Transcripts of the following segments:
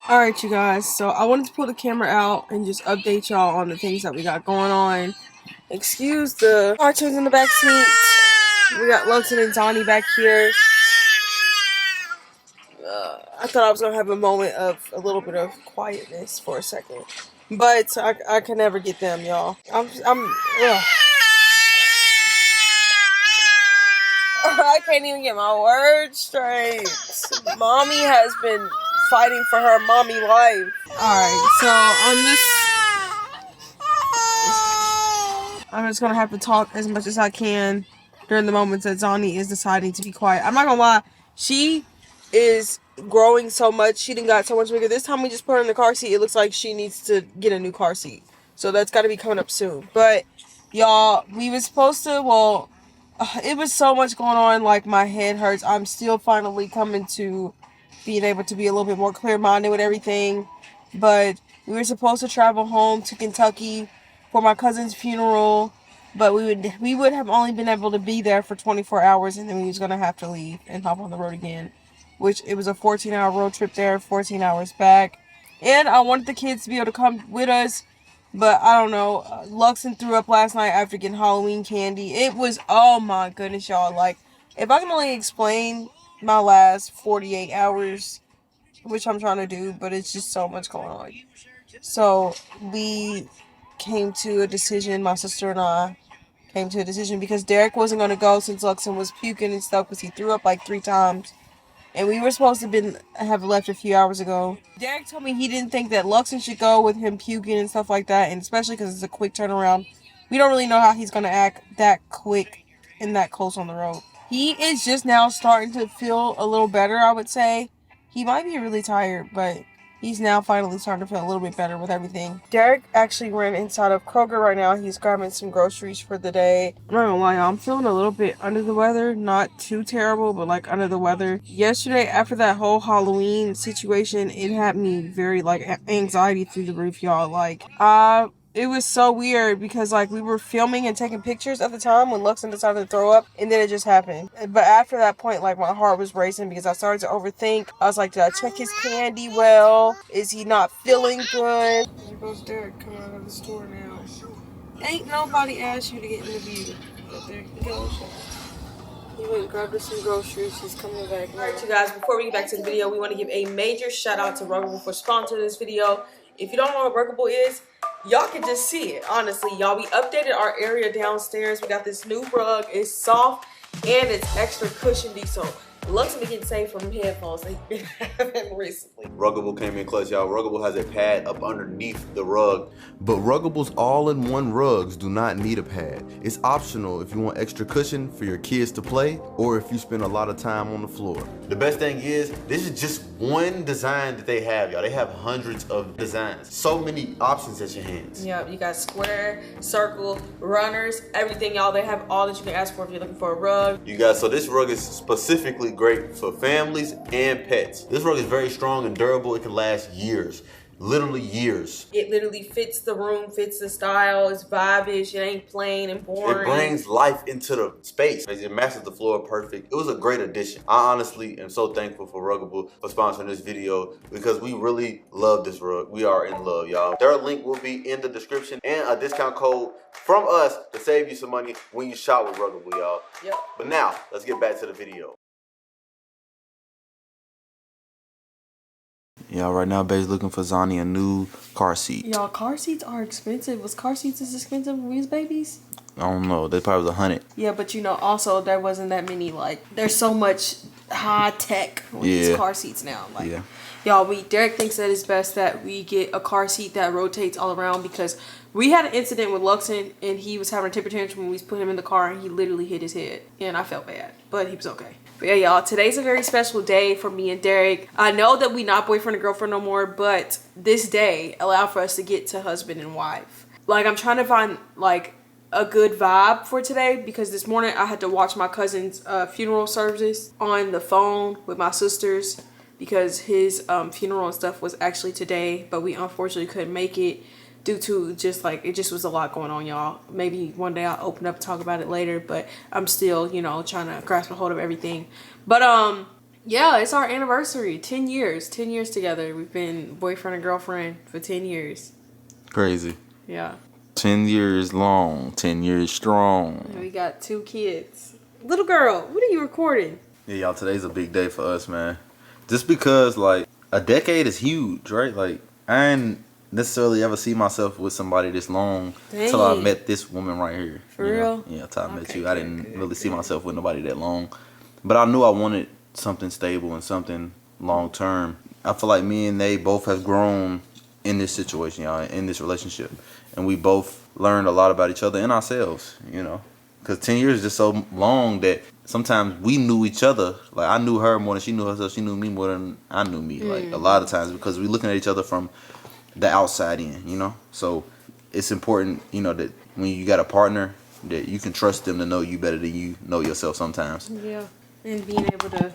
Alright, you guys, so I wanted to pull the camera out and just update y'all on the things that we got going on. Excuse the cartoons in the back seat. We got Luxon and Donnie back here. I thought I was going to have a moment of a little bit of quietness for a second. But I can never get them, y'all. I can't even get my words straight. Mommy has been fighting for her mommy life. Alright, so on this, I'm just gonna have to talk as much as I can during the moments that Zani is deciding to be quiet. I'm not gonna lie, she is growing so much. She done got so much bigger. This time we just put her in the car seat. It looks like she needs to get a new car seat. So that's got to be coming up soon. But y'all, we were supposed to, well, it was so much going on, like my head hurts. I'm still finally coming to being able to be a little bit more clear-minded with everything. But we were supposed to travel home to Kentucky for my cousin's funeral, but we would have only been able to be there for 24 hours, and then we was gonna have to leave and hop on the road again. Which it was a 14-hour road trip there, 14 hours back, and I wanted the kids to be able to come with us. But I don't know. Luxon threw up last night after getting Halloween candy. It was, oh my goodness, y'all. Like, if I can only explain my last 48 hours, which I'm trying to do, but it's just so much going on. So, we came to a decision, my sister and I came to a decision because Derrick wasn't going to go since Luxon was puking and stuff because he threw up like 3 times. And we were supposed to have left a few hours ago. Derrick told me he didn't think that Luxon should go with him puking and stuff like that, and especially because it's a quick turnaround. We don't really know how he's going to act that quick and that close on the road. He is just now starting to feel a little better, I would say. He might be really tired, but he's now finally starting to feel a little bit better with everything. Derrick actually ran inside of Kroger right now. He's grabbing some groceries for the day. I'm not gonna lie, y'all, I'm feeling a little bit under the weather. Not too terrible, but like under the weather. Yesterday, after that whole Halloween situation, it had me very like anxiety through the roof, y'all. Like, it was so weird because like we were filming and taking pictures at the time when Luxon decided to throw up, and then it just happened. But after that point, like my heart was racing because I started to overthink. I was like, did I check his candy well? Is he not feeling good? There goes Derrick coming out of the store now. Ain't nobody asked you to get in the view. But there he goes. He went and grabbed us some groceries. He's coming back now. Alright, you guys, before we get back to the video, we want to give a major shout out to Ruggable for sponsoring this video. If you don't know what Ruggable is, y'all can just see it. Honestly, y'all, we updated our area downstairs. We got this new rug. It's soft and it's extra cushiony. So Luxon been getting saved from headphones that he's been having recently. Ruggable came in clutch, y'all. Ruggable has a pad up underneath the rug. But Ruggable's all-in-one rugs do not need a pad. It's optional if you want extra cushion for your kids to play or if you spend a lot of time on the floor. The best thing is, this is just one design that they have, y'all. They have hundreds of designs. So many options at your hands. Yep, you got square, circle, runners, everything, y'all. They have all that you can ask for if you're looking for a rug. You guys, so this rug is specifically great for families and pets. This rug is very strong and durable. It can last years. Literally years. It literally fits the room, fits the style, it's vibeish, it ain't plain and boring. It brings life into the space. It matches the floor perfect. It was a great addition. I honestly am so thankful for Ruggable for sponsoring this video because we really love this rug. We are in love, y'all. Their link will be in the description and a discount code from us to save you some money when you shop with Ruggable, y'all. Yep. But now, let's get back to the video. Y'all, right now, Bae's looking for Zani a new car seat. Y'all, car seats are expensive. Was car seats as expensive when we was babies? I don't know. They probably was 100. Yeah, but you know, also there wasn't that many. Like, there's so much high tech with these car seats now. Like, y'all, Derrick thinks that it's best that we get a car seat that rotates all around because we had an incident with Luxon and he was having a temper tantrum when we put him in the car and he literally hit his head and I felt bad, but he was okay. But yeah, y'all, today's a very special day for me and Derrick. I know that we not boyfriend and girlfriend no more, but this day allowed for us to get to husband and wife. Like, I'm trying to find like a good vibe for today because this morning I had to watch my cousin's funeral service on the phone with my sisters because his funeral and stuff was actually today, but we unfortunately couldn't make it due to just like, it just was a lot going on, y'all. Maybe one day I'll open up and talk about it later, but I'm still, you know, trying to grasp a hold of everything. But Yeah, it's our anniversary. 10 years. 10 years together. We've been boyfriend and girlfriend for 10 years. Crazy. Yeah. 10 years long, 10 years strong. And we got 2 kids. Little girl, what are you recording? Yeah, y'all, today's a big day for us, man. Just because, like, a decade is huge, right? Like, I ain't necessarily ever see myself with somebody this long until I met this woman right here. For real? Yeah, until I met you. I didn't really see myself with nobody that long. But I knew I wanted something stable and something long term. I feel like me and they both have grown in this situation, y'all, in this relationship. And we both learned a lot about each other and ourselves, you know. Because 10 years is just so long that sometimes we knew each other. Like, I knew her more than she knew herself. She knew me more than I knew me. Like, a lot of times because we're looking at each other from the outside in, you know. So it's important, you know, that when you got a partner, that you can trust them to know you better than you know yourself sometimes. Yeah. And being able to,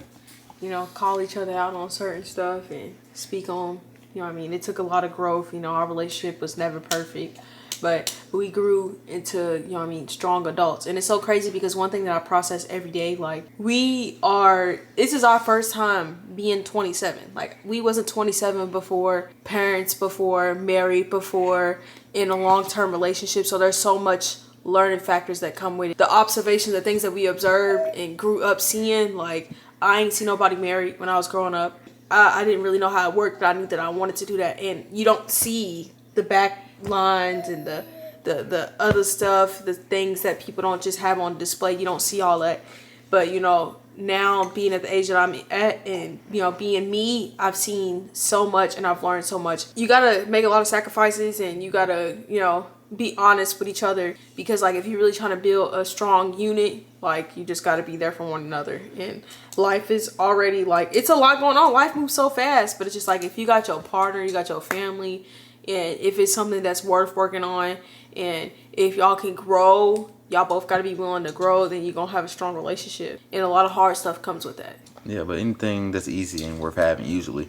you know, call each other out on certain stuff and speak on, you know what I mean? It took a lot of growth. You know, our relationship was never perfect. But we grew into, you know what I mean, strong adults. And it's so crazy because one thing that I process every day, like, this is our first time being 27. Like, we wasn't 27 before, parents before, married before, in a long-term relationship. So there's so much learning factors that come with it. The observations, the things that we observed and grew up seeing, like, I ain't seen nobody married when I was growing up. I didn't really know how it worked, but I knew that I wanted to do that. And you don't see the back lines and the other stuff, the things that people don't just have on display. You don't see all that. But, you know, now being at the age that I'm at and, you know, being me, I've seen so much and I've learned so much. You gotta make a lot of sacrifices and you gotta, you know, be honest with each other, because, like, if you're really trying to build a strong unit, like, you just got to be there for one another. And life is already, like, it's a lot going on. Life moves so fast, but it's just like, if you got your partner, you got your family, and if it's something that's worth working on, and if y'all can grow, y'all both got to be willing to grow, then you're gonna have a strong relationship. And a lot of hard stuff comes with that. Yeah, but anything that's easy ain't worth having usually.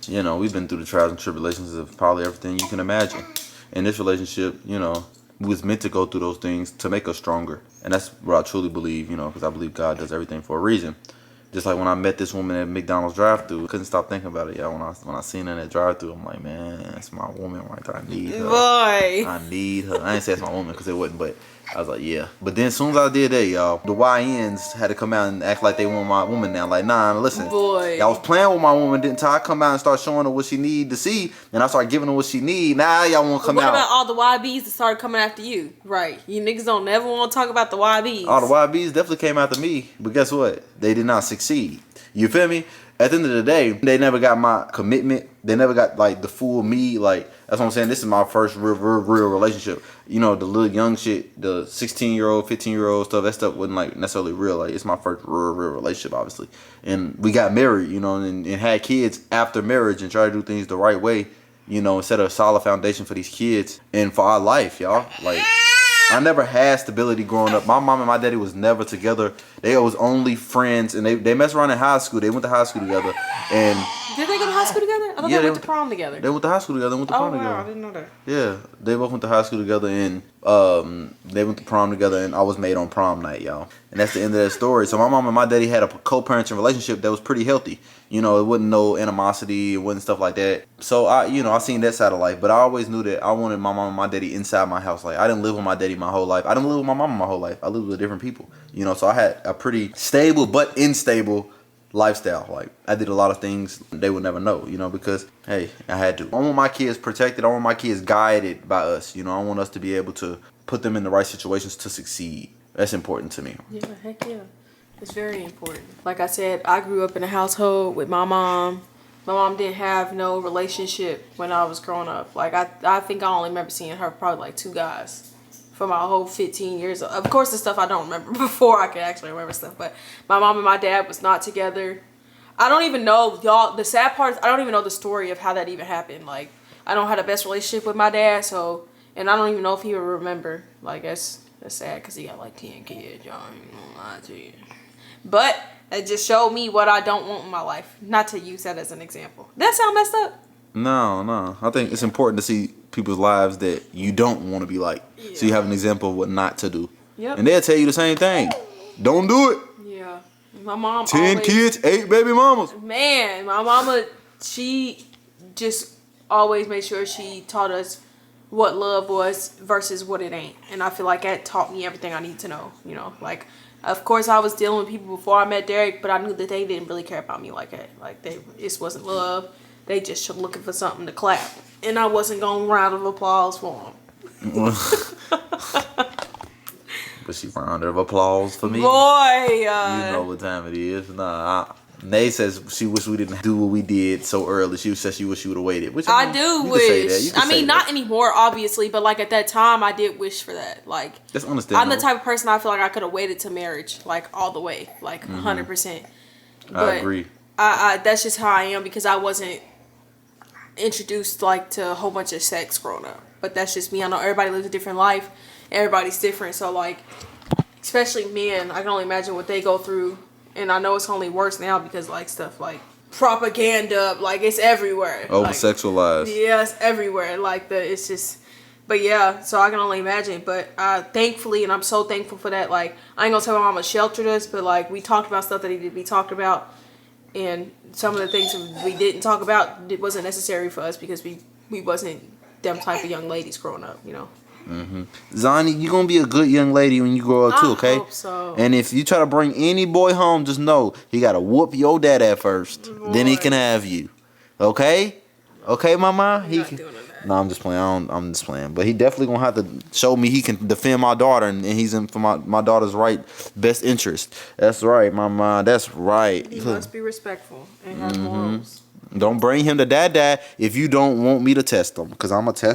You know, we've been through the trials and tribulations of probably everything you can imagine. In this relationship, you know, we was meant to go through those things to make us stronger. And that's what I truly believe, you know, because I believe God does everything for a reason. Just like when I met this woman at McDonald's drive-thru, I couldn't stop thinking about it, y'all. When I seen her in that drive-thru, I'm like, man, that's my woman right there. I need her. Boy. I need her. I ain't say it's my woman because it wasn't, but I was like, yeah. But then as soon as I did that, y'all, the YNs had to come out and act like they want my woman now. Like, nah, listen. Boy. Y'all was playing with my woman until I come out and start showing her what she need to see. And I start giving her what she need. Now y'all want to come out. What about all the YBs that started coming after you? Right. You niggas don't never want to talk about the YBs. All the YBs definitely came after me. But guess what? They did not succeed. You feel me? At the end of the day, they never got my commitment. They never got, like, the full me. Like, that's what I'm saying. This is my first real relationship. You know, the little young shit, the 16-year-old, 15-year-old stuff, that stuff wasn't, like, necessarily real. Like, it's my first real relationship, obviously. And we got married, you know, and had kids after marriage and try to do things the right way, you know, and set a solid foundation for these kids and for our life, y'all. Like, I never had stability growing up. My mom and my daddy was never together. They was only friends, and they messed around in high school. They went to high school together. And did they go to high school together? I thought they went to prom together. They went to high school together. They went to prom together. I didn't know that. Yeah, they both went to high school together, and they went to prom together, and I was made on prom night, y'all. And that's the end of that story. So my mom and my daddy had a co-parenting relationship that was pretty healthy. You know, it wasn't no animosity, it wasn't stuff like that. So I seen that side of life, but I always knew that I wanted my mom and my daddy inside my house. Like, I didn't live with my daddy my whole life. I didn't live with my mama my whole life. I lived with different people. You know, so I had a pretty stable but unstable lifestyle. Like, I did a lot of things they would never know, you know, because, hey, I had to. I want my kids protected. I want my kids guided by us. You know, I want us to be able to put them in the right situations to succeed. That's important to me. Yeah, heck yeah. It's very important. Like I said, I grew up in a household with my mom. My mom didn't have no relationship when I was growing up. Like, I think I only remember seeing her probably like 2 guys for my whole 15 years. Of course, the stuff I don't remember before I could actually remember stuff. But my mom and my dad was not together. I don't even know, y'all, the sad part is I don't even know the story of how that even happened. Like, I don't have the best relationship with my dad, so, and I don't even know if he would remember. Like, that's sad because he got like 10 kids, y'all. I ain't gonna lie to you. But it just showed me what I don't want in my life. Not to use that as an example. That sound messed up? No. I think it's important to see people's lives that you don't want to be like. Yeah. So you have an example of what not to do. Yep. And they'll tell you the same thing. Don't do it. Yeah. My mom 10 kids, 8 baby mamas. Man, my mama, she just always made sure she taught us what love was versus what it ain't. And I feel like that taught me everything I need to know, you know. Like, of course, I was dealing with people before I met Derrick, but I knew that they didn't really care about me like that. Like, it wasn't love. They just looking for something to clap. And I wasn't going to round of applause for them. But she round of applause for me. Boy, you know what time it is. Nay says she wish we didn't do what we did so early. She says she wish she would have waited. Which I do wish. I mean, not that. anymore, obviously, but like at that time, I did wish for that. Like, that's understandable. I'm the type of person I feel like I could have waited to marriage, like all the way, like 100%. But I agree. I that's just how I am because I wasn't introduced like to a whole bunch of sex growing up. But that's just me. I know everybody lives a different life. Everybody's different. So like, especially men, I can only imagine what they go through. And I know it's only worse now because like stuff like propaganda, like it's everywhere. Over sexualized. Yeah, it's everywhere. Like it's just, but yeah. So I can only imagine. But thankfully, and I'm so thankful for that. Like I ain't gonna tell my mama sheltered us, but like we talked about stuff that needed to be talked about, and some of the things we didn't talk about, it wasn't necessary for us because we wasn't them type of young ladies growing up, you know. Zonnie, you're gonna be a good young lady when you grow up too, okay? I hope so. And if you try to bring any boy home, just know he gotta whoop your dad at first. Boy. Then he can have you. Okay? Okay, mama? I'm not doing that. No, I'm just playing. I'm just playing. But he definitely gonna have to show me he can defend my daughter, and he's in for my daughter's best interest. That's right, mama. That's right. He must be respectful and have morals. Don't bring him to dad if you don't want me to test him, because I'm going to test